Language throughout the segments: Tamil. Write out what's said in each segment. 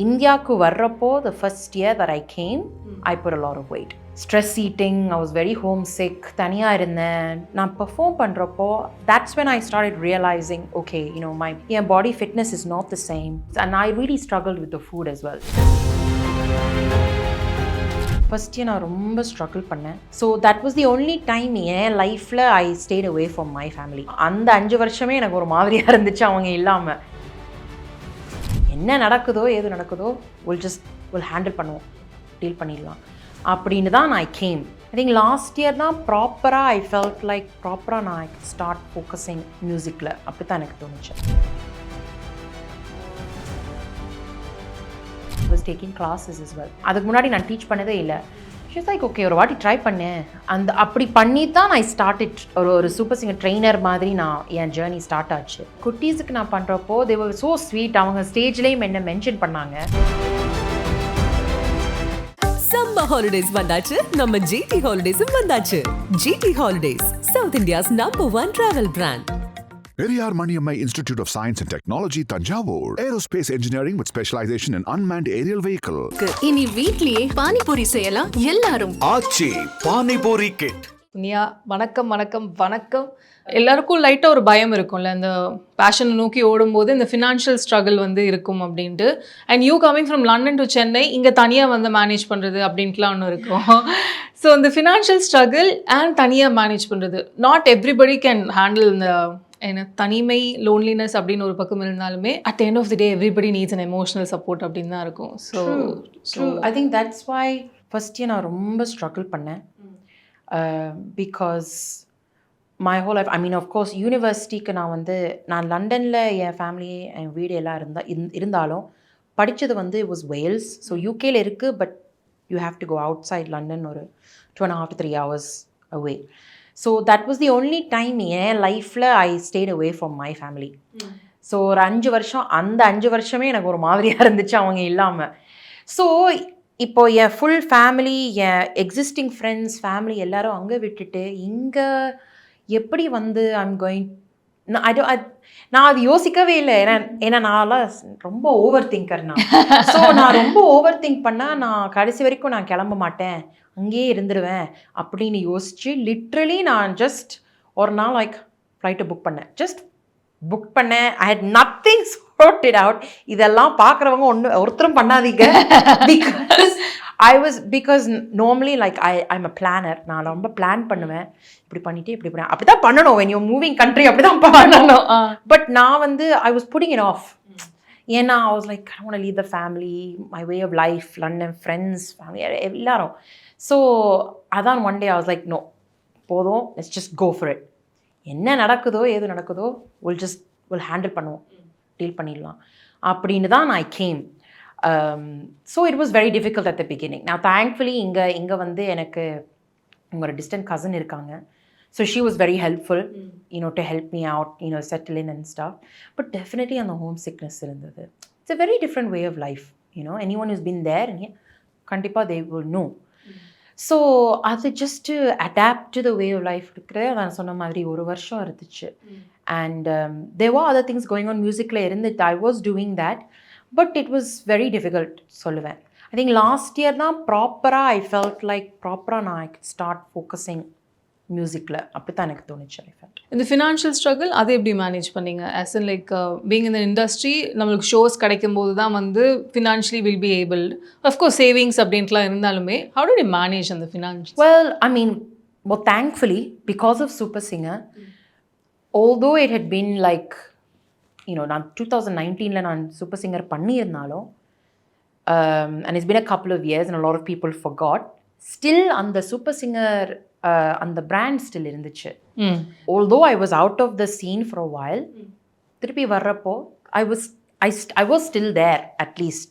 இந்தியாவுக்கு வர்றப்போ the first year that I came, I put a lot of weight. Stress eating, I was very homesick, தனியாக இருந்தேன். நான் பெர்ஃபார்ம் பண்ணுறப்போ that's when I started realizing, okay, you know, my body fitness is not the same. And I really struggled with the food as well. First year நான் ரொம்ப ஸ்ட்ரகிள் பண்ணேன். So that was the only time என் லைஃப்பில் I stayed away from my family. அந்த 5 வருஷமே எனக்கு ஒரு மாதிரியாக இருந்துச்சு அவங்க இல்லாமல். என்ன நடக்குதோ ஏது நடக்குதோ வில் ஹேண்டில் பண்ணுவோம், டீல் பண்ணிடலாம் அப்படின்னு தான் நான் game. I think last year தான் ப்ராப்பராக ஐ ஃபெல்ட் லைக் ப்ராப்பராக நான் ஸ்டார்ட் ஃபோக்கஸிங் மியூசிக்கில். அப்படி தான் எனக்கு தோணுச்சு. was taking classes as well. அதுக்கு முன்னாடி நான் டீச் பண்ணதே இல்லை. ஷீ இஸ் லைக் ஓகே ஒரு வாட்டி ட்ரை பண்ணேன். அப்படி பண்ணி தான் நான் ஸ்டார்டட் ஒரு சூப்பர் சிங்கர் ட்ரெயினர் மாதிரி நான் என் ஜேர்னி ஸ்டார்ட் ஆச்சு. குட்டீஸுக்கு நான் பண்ணுறப்போ தே வர் ஸோ ஸ்வீட். அவங்க ஸ்டேஜ்லேயும் என்ன மென்ஷன் பண்ணாங்க. சம்மர் ஹாலிடேஸ் வந்தாச்சு, நம்ம ஜிடி ஹாலிடேஸும் வந்தாச்சு. GT holidays, South India's #1 travel brand. Periyar Maniammai Institute of Science and Technology, Tanjavur. Aerospace engineering with specialization in unmanned aerial vehicle. இனி வீட்லயே பானிபூரி செய்யலாம் எல்லாரும். ஆச்சி பானிபூரி கிட். புனியா, வணக்கம் வணக்கம் வணக்கம். எல்லாருக்கும் லைட்டாக ஒரு பயம் இருக்கும்ல, இந்த பேஷனை நோக்கி ஓடும்போது இந்த ஃபினான்ஷியல் ஸ்ட்ரகிள் வந்து இருக்கும் அப்படின்ட்டு. And you coming from London to Chennai, இங்கே தனியாக வந்து மேனேஜ் பண்ணுறது அப்படின்ட்டுலாம் ஒன்று இருக்கும். ஸோ இந்த ஃபினான்ஷியல் ஸ்ட்ரகிள் அண்ட் தனியாக மேனேஜ் பண்ணுறது, நாட் எவ்ரிபடி கேன் ஹேண்டில் இந்த தனிமை, லோன்லினஸ் அப்படின்னு ஒரு பக்கம் இருந்தாலுமே at end of the day everybody needs an emotional support அப்படின்னு தான் இருக்கும். So I think that's why first year நான் ரொம்ப ஸ்ட்ரகிள் பண்ணேன். Because my whole life, I mean of course யூனிவர்சிட்டிக்கு நான் லண்டனில் என் ஃபேமிலி என் வீடு எல்லாம் இருந்தாலும் படித்தது வந்து வாஸ் வேல்ஸ். ஸோ யூகேல இருக்குது, but you have to go outside London ஒரு 2.5 to 3 hours away. So that was the only time என் லைஃப்பில் I stayed away from my family. So ஒரு 5 வருஷம், அந்த 5 வருஷமே எனக்கு ஒரு மாதிரியாக இருந்துச்சு அவங்க இல்லாமல். ஸோ இப்போ என் ஃபுல் ஃபேமிலி, என் எக்ஸிஸ்டிங் ஃப்ரெண்ட்ஸ், ஃபேமிலி எல்லோரும் அங்கே விட்டுட்டு இங்கே எப்படி வந்து ஐம் கோயிங், நான் அது யோசிக்கவே இல்லை. ஏன்னா நான்லாம் ரொம்ப ஓவர் திங்கர்னா. ஸோ நான் ரொம்ப ஓவர் திங்க் பண்ணால் நான் கடைசி வரைக்கும் நான் கிளம்ப மாட்டேன், அங்கேயே இருந்துருவேன் அப்படின்னு யோசிச்சு லிட்ரலி நான் ஜஸ்ட் ஒரு நாள் லைக் ஃப்ளைட்டை புக் பண்ணேன். ஐ ஹேட் நத்திங் சார்ட்டட் அவுட். இதெல்லாம் பார்க்குறவங்க ஒருத்தரும் பண்ணாதீங்க. Because normally like I'm a planar. நான் ரொம்ப பிளான் பண்ணுவேன். இப்படி பண்ணிட்டு இப்படி பண்ணேன், அப்படி தான் பண்ணணும். வென் யூ மூவிங் கண்ட்ரி அப்படி தான் பண்ணணும். பட் நான் வந்து I was putting it off. ஏன்னா I was like I want to leave the family, my way of life, London friends, family எல்லாரும். ஸோ அதான் one day I was like no, போதும், let's just go for it. என்ன நடக்குதோ ஏது நடக்குதோ வில் ஹேண்டில் பண்ணுவோம், டீல் பண்ணிடலாம் அப்படின்னு தான் நான் came. So it was very difficult at the beginning. நான் தேங்க்ஃபுல்லி இங்கே வந்து எனக்கு உங்களோட டிஸ்டன்ட் கசின் இருக்காங்க. So she was very helpful, to help me out, settle in and stuff. But definitely அந்த ஹோம் சிக்னஸ் இருந்தது. It's a very different way of life. Anyone is been there, கண்டிப்பாக தே வில் நோ. ஸோ அது just adapt to the way of life இருக்கிறதே நான் சொன்ன மாதிரி ஒரு வருஷம் இருந்துச்சு. And there were other things going on மியூசிக்கில் இருந்துட்டு I was doing that. But it was very difficult சொல்லுவேன். ஐ திங்க் லாஸ்ட் இயர் தான் ப்ராப்பராக ஐ ஃபெல்ட் லைக் ப்ராப்பராக நான் ஸ்டார்ட் ஃபோக்கஸிங் மியூசிக்கில். அப்படி தான் எனக்கு தோணுச்சு. ஐ ஃபெல்ட் இந்த ஃபினான்ஷியல் ஸ்ட்ரகிள் அதை எப்படி மேனேஜ் பண்ணீங்க? ஆஸ் இன் லைக் பீங் இந்த இண்டஸ்ட்ரி, நம்மளுக்கு ஷோஸ் கிடைக்கும் போது தான் வந்து financially will be able, of course savings அப்படின்ட்டுலாம் இருந்தாலுமே ஹவு டு யூ மேனேஜ் அந்த financial? Well, I mean thankfully because of super singer, although it had been like, நான் 2019 நான் சூப்பர் சிங்கர் பண்ணியிருந்தாலும், and it's been a couple of years and a lot of people forgot, still அந்த சூப்பர் சிங்கர் அந்த பிராண்ட் ஸ்டில் இருந்துச்சு. although I was out of the scene for a while, திருப்பி வர்றப்போ I was still there at least.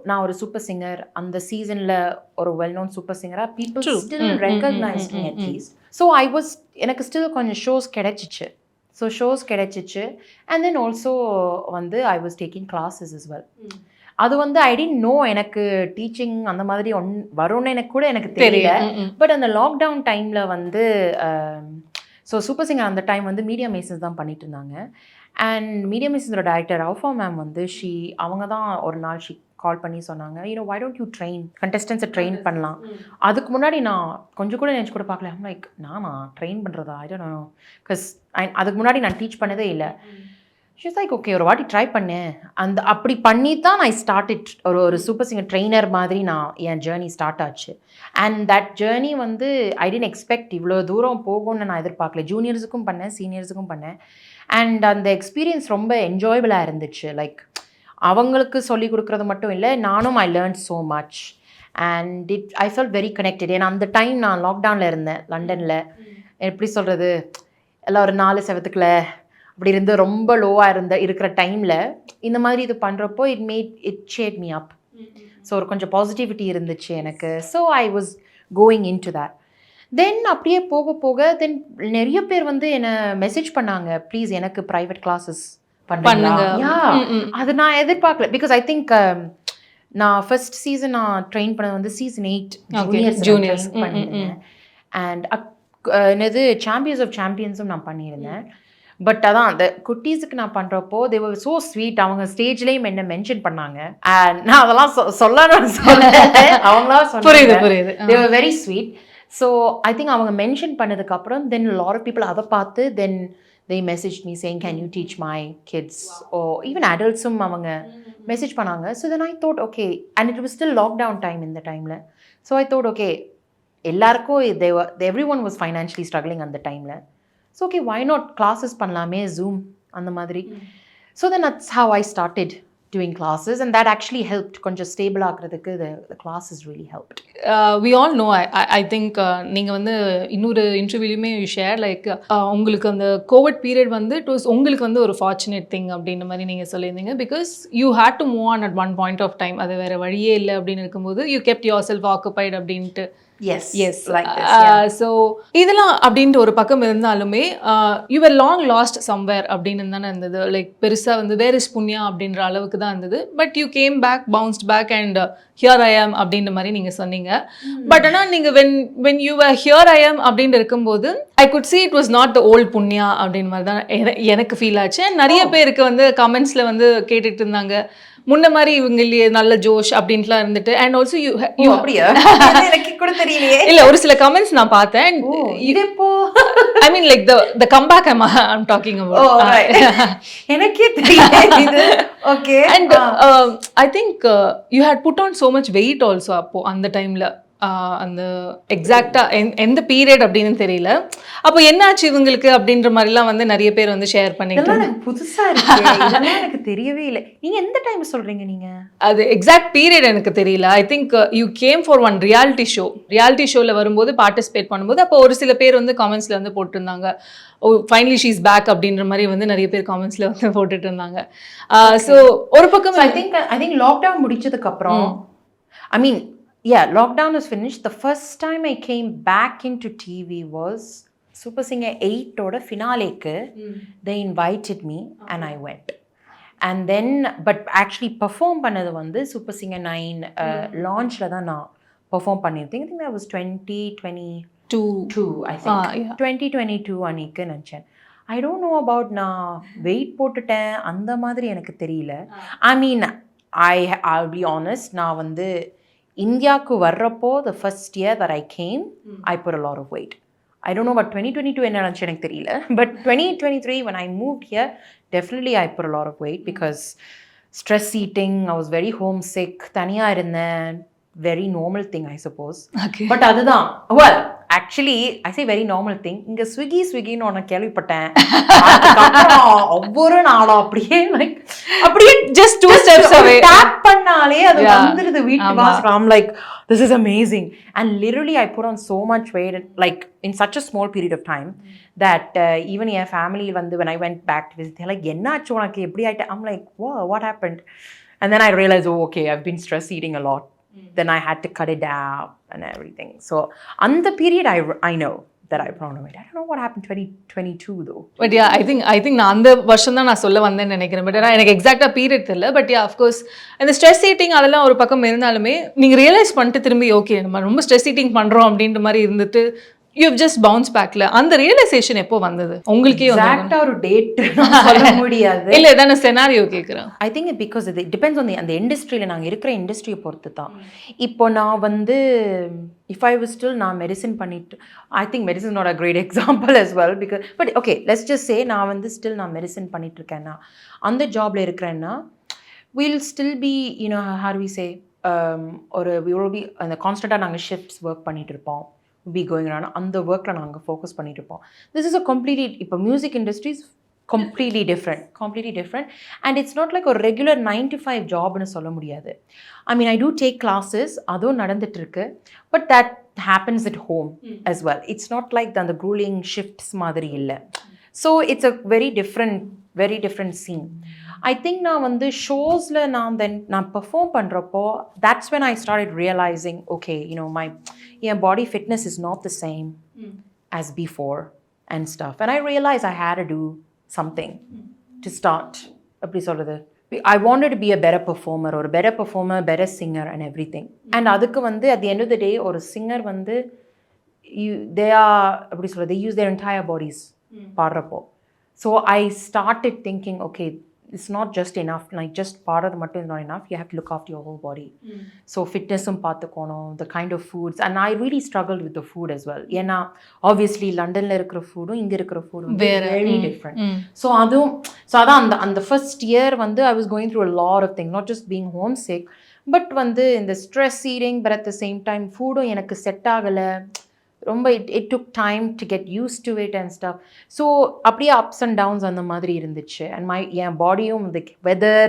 நான் ஒரு சூப்பர் சிங்கர், அந்த சீசனில் ஒரு வெல் நோன் சூப்பர் சிங்கராக people still recognized me at least. So எனக்கு ஸ்டில் கொஞ்சம் ஷோஸ் கிடைச்சிச்சு. அண்ட் தென் ஆல்சோ வந்து I was taking classes as well. அது வந்து ஐ டென்ட் நோ எனக்கு டீச்சிங் அந்த மாதிரி வரும்னு எனக்கு தெரியல. பட் அந்த லாக்டவுன் டைமில் வந்து ஸோ சூப்பர் சிங்கர் அந்த டைம் வந்து மீடியா மேசன்ஸ் தான் பண்ணிட்டு இருந்தாங்க. அண்ட் மீடியம் மிஸ்ஸோட டைரக்டர் அவுஃபா மேம் வந்து அவங்க தான் ஒரு நாள் கால் பண்ணி சொன்னாங்க, வை டோன்ட் யூ ட்ரெயின் கண்டஸ்டன்ஸை ட்ரெயின் பண்ணலாம். அதுக்கு முன்னாடி நான் கொஞ்சம் கூட நினச்சி கூட பார்க்கல. லைக் நானா ட்ரெயின் பண்ணுறதா, ஐ டோன்ட் நோ, பிகாஸ் அதுக்கு முன்னாடி நான் டீச் பண்ணதே இல்லை. ஷீஸ் லைக் ஓகே, ஒரு வாட்டி ட்ரை பண்ணேன். அப்படி பண்ணி தான் நான் ஸ்டார்டட் ஒரு சூப்பர் சிங்கர் ட்ரெயினர் மாதிரி என் ஜேர்னி ஸ்டார்ட் ஆச்சு. அண்ட் தட் ஜேர்னி வந்து ஐ டென்ட் எக்ஸ்பெக்ட் இவ்வளோ தூரம் போகும்னு நான் எதிர்பார்க்கல. ஜூனியர்ஸுக்கும் பண்ணேன், சீனியர்ஸுக்கும் பண்ணேன். அண்ட் அந்த எக்ஸ்பீரியன்ஸ் ரொம்ப என்ஜாயபிளாக இருந்துச்சு. லைக் அவங்களுக்கு சொல்லிக் கொடுக்குறது மட்டும் இல்லை, நானும் I learn so much and I felt very connected. ஏன்னா அந்த டைம் நான் லாக்டவுனில் இருந்தேன் லண்டனில். எப்படி சொல்கிறது, எல்லாம் ஒரு 4 செவத்துக்குள்ள அப்படி இருந்து ரொம்ப லோவாக இருக்கிற டைமில் இந்த மாதிரி இது பண்ணுறப்போ it shaped me up. So ஒரு கொஞ்சம் பாசிட்டிவிட்டி இருந்துச்சு எனக்கு. So I was going in to that. Then அப்படியே போக போக தென் நிறைய பேர் வந்து என்னை மெசேஜ் பண்ணாங்க, ப்ளீஸ் எனக்கு ப்ரைவேட் கிளாஸஸ் பண்ணுங்க. அது நான் எதிர்பார்க்கல. பிகாஸ் ஐ திங்க் நான் ஃபர்ஸ்ட் சீசன் நான் ட்ரெயின் பண்ணது வந்து சீசன் 8 ஜூனியர்ஸ் பண்ணியிருந்தேன். அண்ட் என்னது சாம்பியன்ஸ் ஆஃப் சாம்பியன்ஸும் நான் பண்ணியிருந்தேன். பட் அதான் அந்த குட்டீஸுக்கு நான் பண்ணுறப்போ தே வர் ஸோ ஸ்வீட். அவங்க ஸ்டேஜ்லேயும் என்ன மென்ஷன் பண்ணாங்க. அண்ட் நான் அதெல்லாம் சொல்லணும்னு சொன்னேன், அவங்களா சொன்னாங்க. They were very sweet. So I think அவங்க மென்ஷன் பண்ணதுக்கப்புறம் தென் லாட் ஆஃப் பீப்புள் அதை பார்த்து தென் they messaged me saying, can you teach my kids? Or even adults அவங்க message பண்ணாங்க. So then I thought, okay, and it was still lockdown time in the time. So I thought, okay, எல்லாருக்கும் everyone was financially struggling அந்த டைம்ல. So okay, why not classes பண்ணலாமே, Zoom அந்த மாதிரி. So then that's how I started doing classes, and that actually helped கொஞ்சம் ஸ்டேபிள் ஆகிறதுக்கு the classes really helped. We all know, I think நீங்கள் வந்து இன்னொரு இன்டர்வியூலையுமே யூ ஷேர் லைக் உங்களுக்கு அந்த கோவிட் பீரியட் வந்து இட் வாஸ் உங்களுக்கு வந்து ஒரு ஃபார்ச்சுனேட் திங் அப்படின்ற மாதிரி நீங்கள் சொல்லியிருந்தீங்க. Because you had to move on at one point of time. அது வேறு வழியே இல்லை அப்படின்னு இருக்கும்போது you kept yourself occupied அப்படின்ட்டு. Yes, like this, yeah. So இதெல்லாம் அப்படின்ட்டு ஒரு பக்கம் இருந்தாலுமே you were long lost somewhere அப்படின்னு தானே இருந்தது. லைக் பெருசாக வந்து வேர் இஸ் புண்ணியா அப்படின்ற அளவுக்கு தான் இருந்தது. But you came back, bounced back and here I am அப்படின்ற மாதிரி நீங்கள் சொன்னீங்க. பட் ஆனால் நீங்கள் when you were here I am அப்படின்னு இருக்கும்போது I could see it was not the old புண்ணியா அப்படின்னு மாதிரி தான் எனக்கு ஃபீல் ஆச்சு. நிறைய பேருக்கு வந்து கமெண்ட்ஸில் வந்து கேட்டுட்டு இருந்தாங்க, முன்ன மாதிரி இவங்க இல்லையே, நல்ல ஜோஷ் அப்படின்ட்டுலாம் இருந்துட்டு. அண்ட் ஆல்சோ யூ அப்படியா, எனக்கு கூட தெரியலையே. இல்ல ஒரு சில கமெண்ட்ஸ் நான் பார்த்தேன். இதேப்போ I mean like the comeback I'm talking about. எனக்கே தெரியல இது. Okay. And I think you had put on so much weight also அப்போ அந்த டைம்ல. அந்த எக்ஸாக்டா எந்த பீரியட் அப்படின்னு தெரியல. அப்போ என்னாச்சு இவங்களுக்கு அப்படின்ற மாதிரிலாம் வந்து நிறைய பேர் வந்து ஷேர் பண்ணிட்டு. புதுசா இருக்கு, இதெல்லாம் எனக்கு தெரியவே இல்லை. நீங்க எந்த டைம் சொல்றீங்க? நீங்க அது எக்ஸாக்ட் பீரியட் எனக்கு தெரியல. ஐ think you came for one reality ஷோல வரும்போது பார்ட்டிசிபேட் பண்ணும்போது அப்போ ஒரு சில பேர் வந்து காமெண்ட்ஸ்ல வந்து போட்டிருந்தாங்க, ஓ ஃபைனலி ஷீ இஸ் பேக் அப்படின்ற மாதிரி வந்து நிறைய பேர் காமெண்ட்ஸ்ல வந்து போட்டுட்டு இருந்தாங்க. ஸோ ஒரு பக்கம் ஐ திங்க் லாக்டவுன் முடிச்சதுக்கு அப்புறம், ஐ மீன் yeah, lockdown was finished. The first time I came back into TV was Super Singer 8 oda finale ku. They invited me and I went. And then but actually perform பண்ணது வந்து Super Singer 9 launchல தான் நான் perform பண்ணிருந்தேன். I think that was 2022 I think. Yeah. 2022 அன்னைக்கு நினைச்சேன். I don't know about நான் வெயிட் போட்டுட்டேன் அந்த மாதிரி எனக்கு தெரியல. I mean I'll be honest, நான் வந்து இந்தியாவுக்கு வர்றப்போ the first year that I came, I put a lot of weight. I don't know about 2022 என்ன நினச்சி எனக்கு தெரியல. But 2023 when I moved here, definitely I put a lot of weight because stress eating, I was very homesick, தனியாக இருந்தேன். Very normal thing I suppose. Okay. But அதுதான், well actually I say very normal thing. இங்க ஸ்விக்கின்னு ஒன்று கேள்விப்பட்டேன். ஒவ்வொரு நாளும் அப்படியே just 2 steps away tap பண்ணாலே அது வந்துருது வீட்டு வாசல். I'm like, this is amazing. And literally I put on so much weight like in such a small period of time that even my family when I went back to visit, they're like, என்னாச்சு உனக்கு எப்படி ஆயிட்ட? I'm like, wow, what happened? And then I realized, oh okay, I've been stress eating a lot. Then I had to cut it down and everything. So on the period I know that I put on weight. I don't know what happened 2022 though. But yeah, I think நான் அந்த வருஷம் தான் நான் சொல்ல வந்தேன்னு நினைக்கிறேன். பட் எனக்கு எக்ஸாக்டா பீரியட் தெரியல. பட் yeah, of course அந்த ஸ்ட்ரெஸ் ஈட்டிங் அதெல்லாம் ஒரு பக்கம் இருந்தாலுமே நீங்க ரியலைஸ் பண்ணிட்டு திரும்பி ஓகே நம்ம ரொம்ப ஸ்ட்ரெஸ் ஈட்டிங் பண்றோம் அப்படின்ற மாதிரி இருந்துட்டு யூ ஜஸ்ட் பவுன்ஸ் பேக்ல அந்த ரியலைசேஷன் எப்போ வந்தது உங்களுக்கே வந்து எக்ஸாக்டா ஒரு டேட் சொல்ல முடியாது. இல்ல இதான செனாரியோ கேக்குறேன். ஐ திங்க் பிகாஸ் இது டிபெண்ட்ஸ் ஆன் அந்த இண்டஸ்ட்ரியில் நாங்கள் இருக்கிற இண்டஸ்ட்ரியை பொறுத்து தான். இப்போ நான் வந்து இஃப் ஐ was still நான் மெடிசன் பண்ணிட்டு, I think medicine not a great example as well because but okay let's just say நான் வந்து ஸ்டில் நான் மெடிசன் பண்ணிட்டு இருக்கேன்னா, அந்த ஜாப்ல இருக்கிறேன்னா we'll still be, you know, how do we say, ஒரு we will be அந்த கான்ஸ்டண்ட்டாக நாங்கள் ஷிஃப்ட்ஸ் ஒர்க் பண்ணிட்டு இருப்போம், be going around அந்த ஒர்க்கில் நாங்கள் ஃபோக்கஸ் பண்ணிட்டு இருப்போம். திஸ் இஸ் அ கம்ப்ளீட்லி இப்போ music industries completely different and it's not like a regular 9 to 5 job னு சொல்ல முடியாது. I mean I do take classes, அதுவும் நடந்துட்டு இருக்கு, but that happens at home as well. It's not like the grueling shifts மாதிரி இல்லை. So it's a very different scene. I think நான் வந்து ஷோஸில் நான் பெர்ஃபார்ம் பண்ணுறப்போ that's when I started realizing okay, you know, N body fitness is not the same as before and stuff, and I realized I had to do something to start எப்படி சொல்கிறது, I wanted to be a better performer, or a better singer and everything. And அதுக்கு வந்து at the end of the day ஒரு singer வந்து they are எப்படி சொல்கிறது, they use their entire bodies பாடுறப்போ. So I started thinking okay, it's not just enough, like just பாடுறது மட்டும் is not enough, you have to look after your whole body. So fitnessum பார்த்துக்கணும், the kind of foods, and I really struggled with the food as well. ஏன்னா obviously லண்டன்ல இருக்கிற ஃபுட்டும் இங்கே இருக்கிற ஃபுட்டும் very different. So அதான் அந்த first year வந்து I was going through a lot of things, not just being homesick, but வந்து இந்த stress eating, but at the same time ஃபுட்டும் எனக்கு செட் ஆகலை ரொம்ப. it took time to get used to it and stuff. So அப்படியே ups and downs அந்த மாதிரி இருந்துச்சு. and என் பாடியும் the weather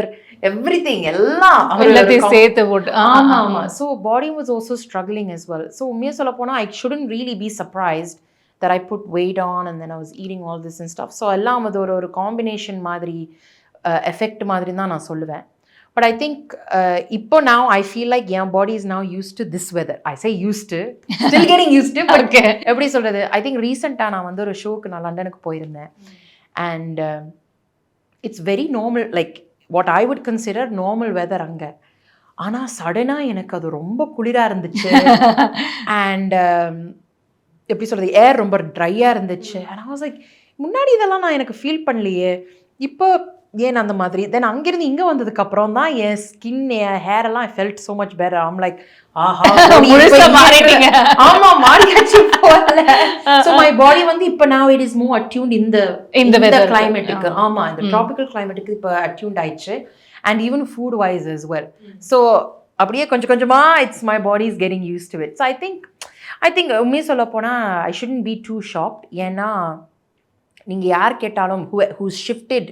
everything எல்லாத்தையும் சேர்த்து போட்டு ஆமா. so body was also struggling as well. so உண்மையா சொல்ல போனா I shouldn't really be surprised that I put weight on and then I was eating all this and stuff. so எல்லாம் அது ஒரு காம்பினேஷன் மாதிரி எஃபெக்ட் மாதிரி தான் நான் சொல்லுவேன். But I think இப்போ now I feel like your body is now used to this weather. I say used to, still getting used to, but எப்படி சொல்றது, I think recently நான் வந்து ஒரு ஷோக்கு நான் லண்டனுக்கு போயிருந்தேன். and it's very normal, like what I would consider normal weather அங்க. ஆனா சடனாக எனக்கு அது ரொம்ப குளிராக இருந்துச்சு. and எப்படி சொல்கிறது, ஏர் ரொம்ப ட்ரையாக இருந்துச்சு. and I was like முன்னாடி இதெல்லாம் நான் எனக்கு ஃபீல் பண்ணலையே, இப்போ ஏன் அந்த மாதிரி. தென் அங்கிருந்து இங்கே வந்ததுக்கு அப்புறம் தான் என் ஸ்கின், என் ஹேர் எல்லாம் I felt so much better. I'm like ஆஹா ஆமா மாறியாச்சு போல. so my body வந்து இப்போ now it is more attuned in the climate-க்கு. ஆமா இந்த tropical climate-க்கு இப்போ attuned ஆயிடுச்சு. and even food wise as well. so அப்படியே கொஞ்சமா it's my body is getting used to it. so I think உண்மையை சொல்ல போனால் I shouldn't be too shocked. ஏன்னா நீங்கள் யார் கேட்டாலும் who's shifted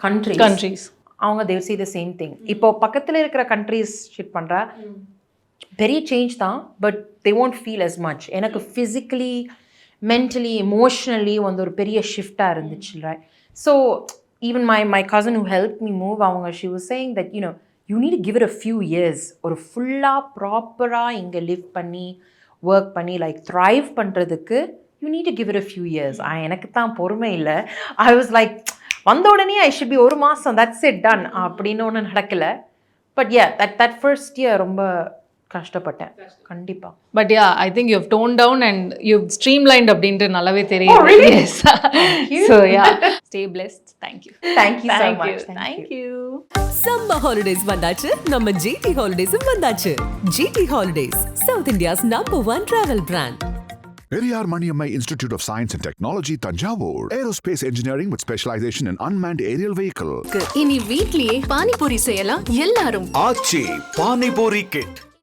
countries அவங்க they will say the same thing. இப்போ பக்கத்தில் இருக்கிற countries ஷிஃப்ட் பண்ணுறா பெரிய சேஞ்ச் தான், but they won't feel as much. எனக்கு physically, mentally, emotionally வந்து ஒரு பெரிய ஷிஃப்டாக இருந்துச்சு. right? so even my cousin who helped me move, அவங்க she was saying that you know you need to give it a few years. ஒரு ஃபுல்லாக ப்ராப்பராக இங்கே லிவ் பண்ணி ஒர்க் பண்ணி லைக் த்ரைவ் பண்ணுறதுக்கு you need to give it a few years. எனக்கு தான் பொறுமை இல்லை. I was like வந்த உடனே I should be ஒரு மாதம் that's it done அப்படின்னு ஒன்று நடக்கலை. But yeah that first year ரொம்ப கஷ்டப்பட்டேன் கண்டிப்பா. But ya I think you have tone down and you streamlined அப்படின்ட்டு நல்லாவே தெரியுது. yes so yeah stay blessed. thank you so much. thank you. Summer holidays வந்தாச்சு, நம்ம GT Holidays-உம் வந்தாச்சு. GT Holidays, South India's #1 travel brand. Periyar Maniammai Institute of Science and Technology, Tanjavur. Aerospace engineering with specialization in unmanned aerial vehicle. இனி வீட்லயே பானிபூரி செய்யலாம் எல்லாரும். ஆச்சி பானிபூரி கிட்.